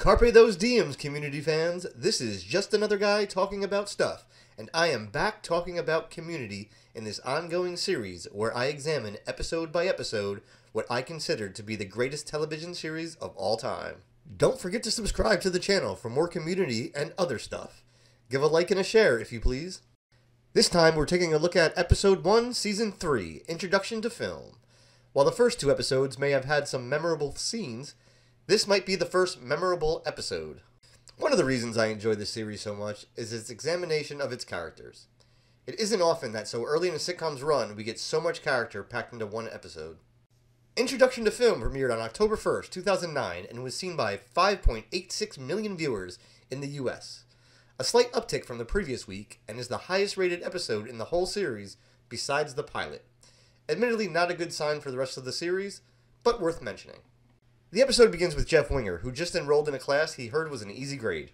Carpe those diems, community fans. This is just another guy talking about stuff, and I am back talking about Community in this ongoing series where I examine episode by episode what I consider to be the greatest television series of all time. Don't forget to subscribe to the channel for more Community and other stuff. Give a like and a share if you please. This time we're taking a look at Episode 1, Season 3, Introduction to Film. While the first two episodes may have had some memorable scenes, this might be the first memorable episode. One of the reasons I enjoy this series so much is its examination of its characters. It isn't often that so early in a sitcom's run we get so much character packed into one episode. Introduction to Film premiered on October 1st, 2009 and was seen by 5.86 million viewers in the US. A slight uptick from the previous week and is the highest rated episode in the whole series besides the pilot. Admittedly not a good sign for the rest of the series, but worth mentioning. The episode begins with Jeff Winger, who just enrolled in a class he heard was an easy grade.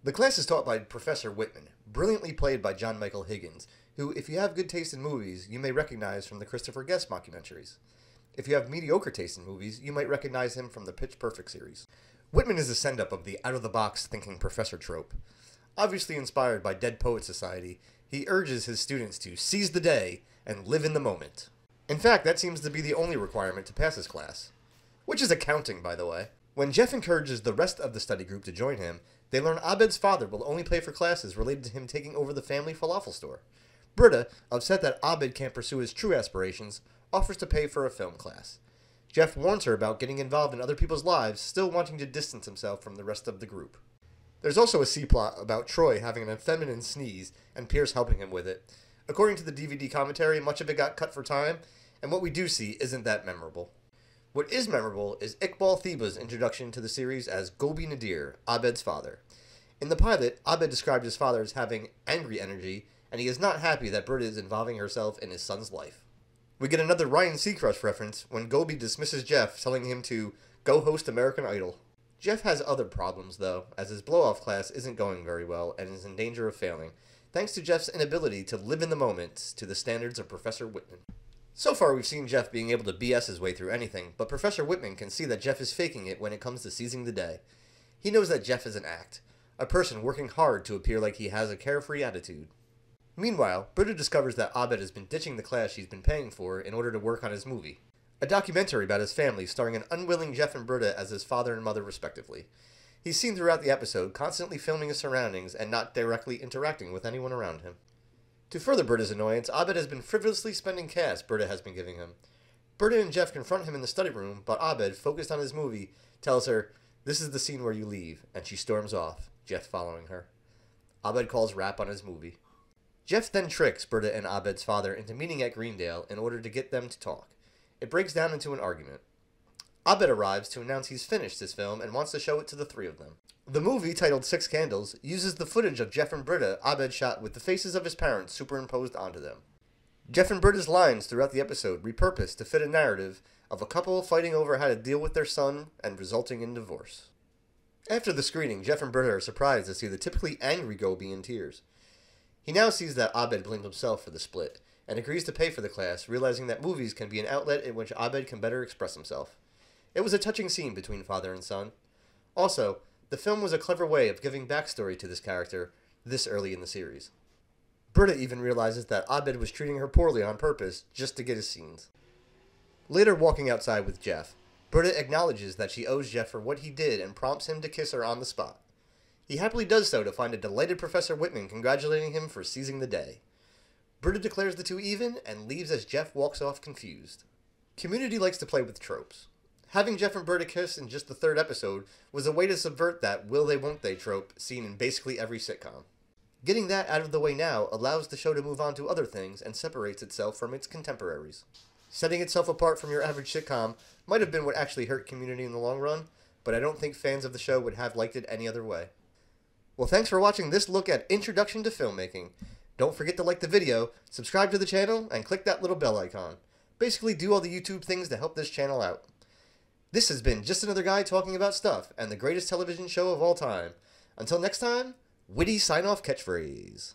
The class is taught by Professor Whitman, brilliantly played by John Michael Higgins, who, if you have good taste in movies, you may recognize from the Christopher Guest mockumentaries. If you have mediocre taste in movies, you might recognize him from the Pitch Perfect series. Whitman is a send-up of the out-of-the-box thinking professor trope. Obviously inspired by Dead Poets Society, he urges his students to seize the day and live in the moment. In fact, that seems to be the only requirement to pass his class. Which is accounting, by the way. When Jeff encourages the rest of the study group to join him, they learn Abed's father will only pay for classes related to him taking over the family falafel store. Britta, upset that Abed can't pursue his true aspirations, offers to pay for a film class. Jeff warns her about getting involved in other people's lives, still wanting to distance himself from the rest of the group. There's also a C-plot about Troy having an effeminate sneeze, and Pierce helping him with it. According to the DVD commentary, much of it got cut for time, and what we do see isn't that memorable. What is memorable is Iqbal Thiba's introduction to the series as Gobi Nadir, Abed's father. In the pilot, Abed described his father as having angry energy, and he is not happy that Britta is involving herself in his son's life. We get another Ryan Seacrest reference when Gobi dismisses Jeff, telling him to go host American Idol. Jeff has other problems, though, as his blow-off class isn't going very well and is in danger of failing, thanks to Jeff's inability to live in the moment to the standards of Professor Whitman. So far, we've seen Jeff being able to BS his way through anything, but Professor Whitman can see that Jeff is faking it when it comes to seizing the day. He knows that Jeff is an act, a person working hard to appear like he has a carefree attitude. Meanwhile, Britta discovers that Abed has been ditching the class she's been paying for in order to work on his movie. A documentary about his family starring an unwilling Jeff and Britta as his father and mother respectively. He's seen throughout the episode constantly filming his surroundings and not directly interacting with anyone around him. To further Britta's annoyance, Abed has been frivolously spending cash Britta has been giving him. Britta and Jeff confront him in the study room, but Abed, focused on his movie, tells her, "This is the scene where you leave," and she storms off, Jeff following her. Abed calls rap on his movie. Jeff then tricks Britta and Abed's father into meeting at Greendale in order to get them to talk. It breaks down into an argument. Abed arrives to announce he's finished his film and wants to show it to the three of them. The movie, titled Six Candles, uses the footage of Jeff and Britta Abed shot with the faces of his parents superimposed onto them. Jeff and Britta's lines throughout the episode repurposed to fit a narrative of a couple fighting over how to deal with their son and resulting in divorce. After the screening, Jeff and Britta are surprised to see the typically angry Gobi in tears. He now sees that Abed blamed himself for the split, and agrees to pay for the class, realizing that movies can be an outlet in which Abed can better express himself. It was a touching scene between father and son. Also, the film was a clever way of giving backstory to this character this early in the series. Britta even realizes that Abed was treating her poorly on purpose just to get his scenes. Later, walking outside with Jeff, Britta acknowledges that she owes Jeff for what he did and prompts him to kiss her on the spot. He happily does so to find a delighted Professor Whitman congratulating him for seizing the day. Britta declares the two even and leaves as Jeff walks off confused. Community likes to play with tropes. Having Jeff and Britta kiss in just the third episode was a way to subvert that will they won't they trope seen in basically every sitcom. Getting that out of the way now allows the show to move on to other things and separates itself from its contemporaries. Setting itself apart from your average sitcom might have been what actually hurt Community in the long run, but I don't think fans of the show would have liked it any other way. Well, thanks for watching this look at Introduction to Filmmaking. Don't forget to like the video, subscribe to the channel, and click that little bell icon. Basically do all the YouTube things to help this channel out. This has been Just Another Guy Talking About Stuff and the greatest television show of all time. Until next time, witty sign-off catchphrase.